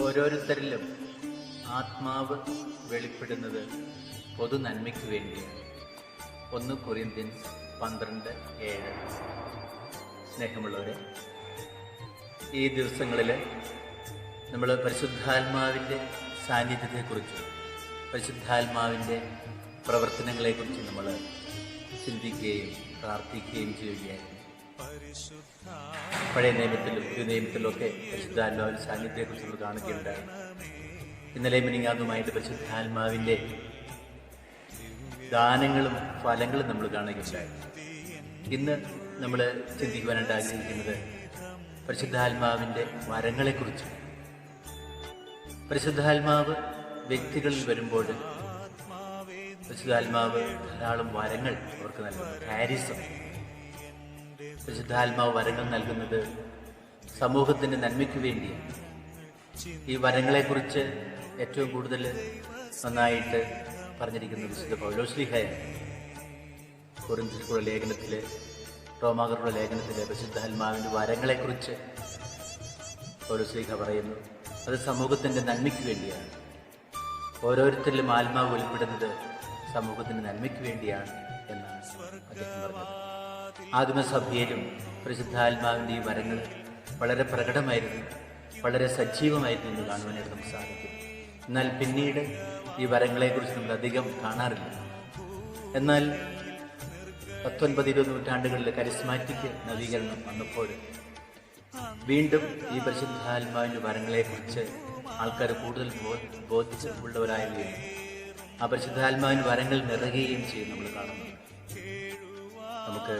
ഓരോരുത്തരിലും ആത്മാവ് വെളിപ്പെടുന്നത് പൊതു നന്മയ്ക്ക് വേണ്ടിയാണ്. 1 കൊരിന്ത്യൻസ് 12:7. സ്നേഹമുള്ളവരെ, ഈ ദിവസങ്ങളിൽ നമ്മൾ പരിശുദ്ധാത്മാവിൻ്റെ സാന്നിധ്യത്തെക്കുറിച്ചും പരിശുദ്ധാത്മാവിൻ്റെ പ്രവർത്തനങ്ങളെക്കുറിച്ചും നമ്മൾ ചിന്തിക്കുകയും പ്രാർത്ഥിക്കുകയും ചെയ്യുകയായിരുന്നു. പഴയ നിയമത്തിലും പുതിയ നിയമത്തിലുമൊക്കെ പരിശുദ്ധാത്മാവിൻ്റെ സാന്നിധ്യത്തെക്കുറിച്ച് നമ്മൾ കാണുകയുണ്ടായി. ഇന്നലെ മിനിങ്ങാതുമായിട്ട് പരിശുദ്ധാത്മാവിൻ്റെ ദാനങ്ങളും ഫലങ്ങളും നമ്മൾ കാണുകയുണ്ടായി. ഇന്ന് നമ്മൾ ചിന്തിക്കുവാനായിട്ട് ആഗ്രഹിക്കുന്നത് പരിശുദ്ധാത്മാവിൻ്റെ വരങ്ങളെക്കുറിച്ച്. പരിശുദ്ധാത്മാവ് വ്യക്തികളിൽ വരുമ്പോൾ പരിശുദ്ധാത്മാവ് ധാരാളം വരങ്ങൾ അവർക്ക് നൽകുന്നു. കാരിസം. പരിശുദ്ധാത്മാവ് വരങ്ങൾ നൽകുന്നത് സമൂഹത്തിൻ്റെ നന്മയ്ക്ക് വേണ്ടിയാണ്. ഈ വരങ്ങളെക്കുറിച്ച് ഏറ്റവും കൂടുതൽ നന്നായിട്ട് പറഞ്ഞിരിക്കുന്നത് വിശുദ്ധ പൗലോസ്ലീഹയാണ്. കൊരിന്ത്യർക്കുള്ള ലേഖനത്തിൽ, റോമാക്കാർക്കുള്ള ലേഖനത്തിൽ പരിശുദ്ധാത്മാവിൻ്റെ വരങ്ങളെക്കുറിച്ച് പൗലോസ്ലീഹ പറയുന്നു. അത് സമൂഹത്തിൻ്റെ നന്മയ്ക്ക് വേണ്ടിയാണ്. ഓരോരുത്തരിലും ആത്മാവ് വെളിപ്പെടുന്നത് സമൂഹത്തിൻ്റെ നന്മയ്ക്ക് വേണ്ടിയാണ് എന്നാണ് അദ്ദേഹം പറഞ്ഞത്. ആദിമസഭയിലും പരിശുദ്ധാത്മാവിൻ്റെ ഈ വരങ്ങൾ വളരെ പ്രകടമായിരുന്നു, വളരെ സജീവമായിരുന്നു എന്ന് കാണുവാനായിട്ട് നമുക്ക് സാധിക്കും. എന്നാൽ പിന്നീട് ഈ വരങ്ങളെക്കുറിച്ച് നമ്മൾ അധികം കാണാറില്ല. എന്നാൽ 19-20 നൂറ്റാണ്ടുകളിൽ കരിസ്മാറ്റിക് നവീകരണം വന്നപ്പോൾ വീണ്ടും ഈ പരിശുദ്ധാത്മാവിൻ്റെ വരങ്ങളെക്കുറിച്ച് ആൾക്കാർ കൂടുതൽ ബോധ്യമുള്ളവരായിരിക്കും. ആ പരിശുദ്ധാത്മാവിൻ്റെ വരങ്ങൾ നിറയുകയും ചെയ്യും നമ്മൾ കാണുന്നു. നമുക്ക്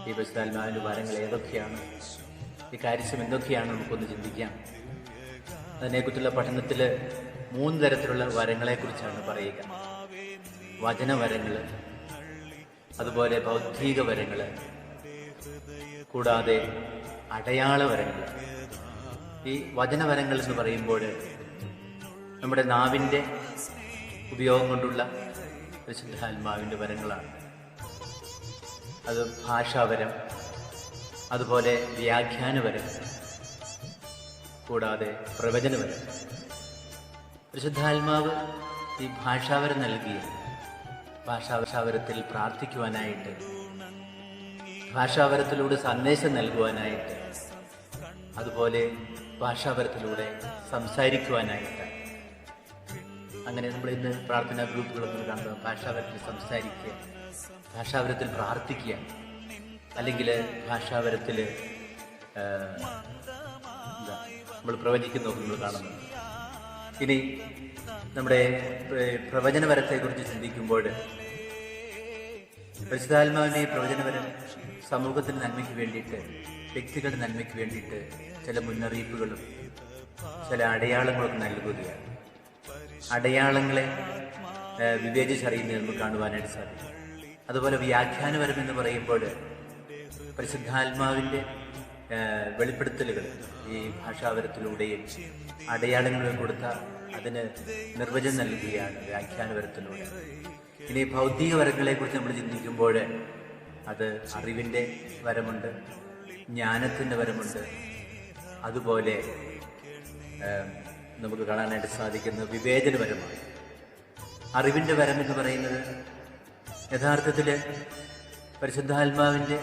ഈ പരിശുദ്ധാത്മാവിൻ്റെ വരങ്ങൾ ഏതൊക്കെയാണ്, ഈ കാര്യം എന്തൊക്കെയാണ് നമുക്കൊന്ന് ചിന്തിക്കാം. അതിനെക്കുറിച്ചുള്ള പഠനത്തിൽ 3 തരത്തിലുള്ള വരങ്ങളെക്കുറിച്ചാണ് പറയുക. വചനവരങ്ങൾ, അതുപോലെ ഭൗതിക വരങ്ങൾ, കൂടാതെ അടയാള വരങ്ങൾ. ഈ വചനവരങ്ങൾ എന്ന് പറയുമ്പോൾ നമ്മുടെ നാവിൻ്റെ ഉപയോഗം കൊണ്ടുള്ള പരിശുദ്ധാത്മാവിൻ്റെ വരങ്ങളാണ്. അത് ഭാഷാവരം, അതുപോലെ വ്യാഖ്യാനവരം, കൂടാതെ പ്രവചനവരം. പരിശുദ്ധാത്മാവ് ഈ ഭാഷാവരം നൽകിയ ഭാഷാവരത്തിൽ പ്രാർത്ഥിക്കുവാനായിട്ട്, ഭാഷാവരത്തിലൂടെ സന്ദേശം നൽകുവാനായിട്ട്, അതുപോലെ ഭാഷാവരത്തിലൂടെ സംസാരിക്കുവാനായിട്ട്. അങ്ങനെ നമ്മൾ ഇന്ന് പ്രാർത്ഥനാ ഗ്രൂപ്പുകളൊന്നും കാണുമ്പോൾ ഭാഷാവരത്തിൽ സംസാരിക്കുക, ഭാഷാവരത്തിൽ പ്രാർത്ഥിക്കുക, അല്ലെങ്കിൽ ഭാഷാവരത്തിൽ നമ്മൾ പ്രവചിക്കുന്നതൊക്കെ നമ്മൾ കാണുന്നു. ഇനി നമ്മുടെ പ്രവചനവരത്തെക്കുറിച്ച് ചിന്തിക്കുമ്പോൾ പരിശുദ്ധാത്മാവിൻ്റെ ഈ പ്രവചനവരം സമൂഹത്തിൻ്റെ നന്മയ്ക്ക് വേണ്ടിയിട്ട്, വ്യക്തികളുടെ നന്മയ്ക്ക് വേണ്ടിയിട്ട് ചില മുന്നറിയിപ്പുകളും ചില അടയാളങ്ങളൊക്കെ നൽകുകയാണ്. അടയാളങ്ങളെ വിവേചിച്ചറിയുന്നത് നമുക്ക് കാണുവാനായിട്ട് സാധിക്കും. അതുപോലെ വ്യാഖ്യാനപരം എന്ന് പറയുമ്പോൾ പരിശുദ്ധാത്മാവിൻ്റെ വെളിപ്പെടുത്തലുകൾ ഈ ഭാഷാവരത്തിലൂടെയും അടയാളങ്ങളും കൊടുത്ത അതിന് നിർവചനം നൽകുകയാണ് വ്യാഖ്യാനപരത്തിലൂടെ. ഇനി ഭൗതിക വരങ്ങളെക്കുറിച്ച് നമ്മൾ ചിന്തിക്കുമ്പോൾ അത് അറിവിൻ്റെ വരമുണ്ട്, ജ്ഞാനത്തിൻ്റെ വരമുണ്ട്, അതുപോലെ നമുക്ക് കാണാനായിട്ട് സാധിക്കുന്ന വിവേചനപരമാണ്. അറിവിൻ്റെ വരം എന്ന് പറയുന്നത് യഥാർത്ഥത്തിൽ പരിശുദ്ധാത്മാവിൻ്റെ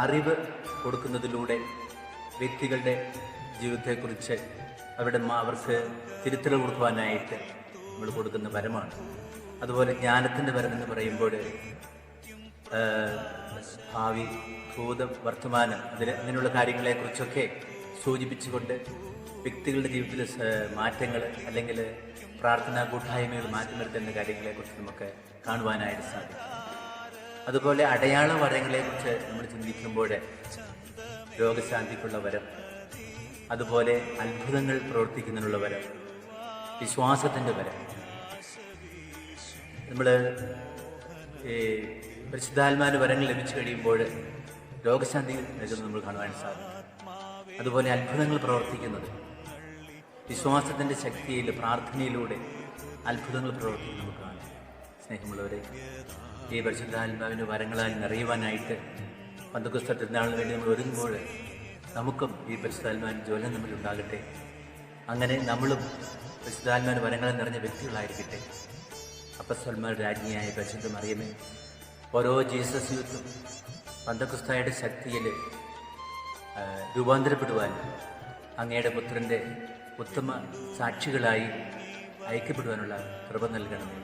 അറിവ് കൊടുക്കുന്നതിലൂടെ വ്യക്തികളുടെ ജീവിതത്തെക്കുറിച്ച് അവർക്ക് തിരുത്തൽ കൊടുക്കുവാനായിട്ട് നമ്മൾ കൊടുക്കുന്ന വരമാണ്. അതുപോലെ ജ്ഞാനത്തിൻ്റെ വരം എന്ന് പറയുമ്പോൾ ഭാവി, ഭൂതം, വർത്തമാനം, അങ്ങനെയുള്ള കാര്യങ്ങളെക്കുറിച്ചൊക്കെ സൂചിപ്പിച്ചുകൊണ്ട് വ്യക്തികളുടെ ജീവിതത്തിലെ മാറ്റങ്ങൾ അല്ലെങ്കിൽ പ്രാർത്ഥനാ കൂട്ടായ്മകൾ മാറ്റം വരുത്തുന്ന കാര്യങ്ങളെക്കുറിച്ച് നമുക്ക് കാണുവാനായിട്ട് സാധിക്കും. അതുപോലെ അടയാള വരങ്ങളെക്കുറിച്ച് നമ്മൾ ചിന്തിക്കുമ്പോൾ രോഗശാന്തിക്കുള്ള വരം, അതുപോലെ അത്ഭുതങ്ങൾ പ്രവർത്തിക്കുന്നതിനുള്ള വരം, വിശ്വാസത്തിൻ്റെ വരം. നമ്മൾ ഈ പരിശുദ്ധാത്മാവിൻ്റെ വരങ്ങൾ ലഭിച്ചു കഴിയുമ്പോൾ രോഗശാന്തി നൽകുന്നത് നമ്മൾ കാണുവാൻ സാധിക്കും. അതുപോലെ അത്ഭുതങ്ങൾ പ്രവർത്തിക്കുന്നത്, വിശ്വാസത്തിൻ്റെ ശക്തിയിൽ പ്രാർത്ഥനയിലൂടെ അത്ഭുതങ്ങൾ പ്രവർത്തിക്കുന്നത് നമുക്ക് കാണാം. സ്നേഹമുള്ളവരെ, ഈ പരിശുദ്ധാത്മാവിൻ്റെ വരങ്ങളാൽ നിറയുവാനായിട്ട് പന്തക്കോസ്ത് തിരുനാളിന് വേണ്ടി നമ്മൾ ഒരുങ്ങുമ്പോൾ നമുക്കും ഈ പരിശുദ്ധാത്മാവിൻ്റെ ജ്വലനം നമ്മിലുണ്ടാകട്ടെ. അങ്ങനെ നമ്മളും പരിശുദ്ധാത്മാവിന്റെ വരങ്ങൾ നിറഞ്ഞ വ്യക്തികളായിരിക്കട്ടെ. അപ്പസ്തലന്മാരുടെ രാജ്ഞിയായ പരിശുദ്ധ മറിയമേ, ഓരോ ജീസസ് യൂത്തും പന്തക്കുസ്തായുടെ ശക്തിയിൽ രൂപാന്തരപ്പെടുവാൻ അങ്ങയുടെ പുത്രൻ്റെ ഉത്തമ സാക്ഷികളായി ഐക്യപ്പെടുവാനുള്ള കൃപ നൽകണമേ.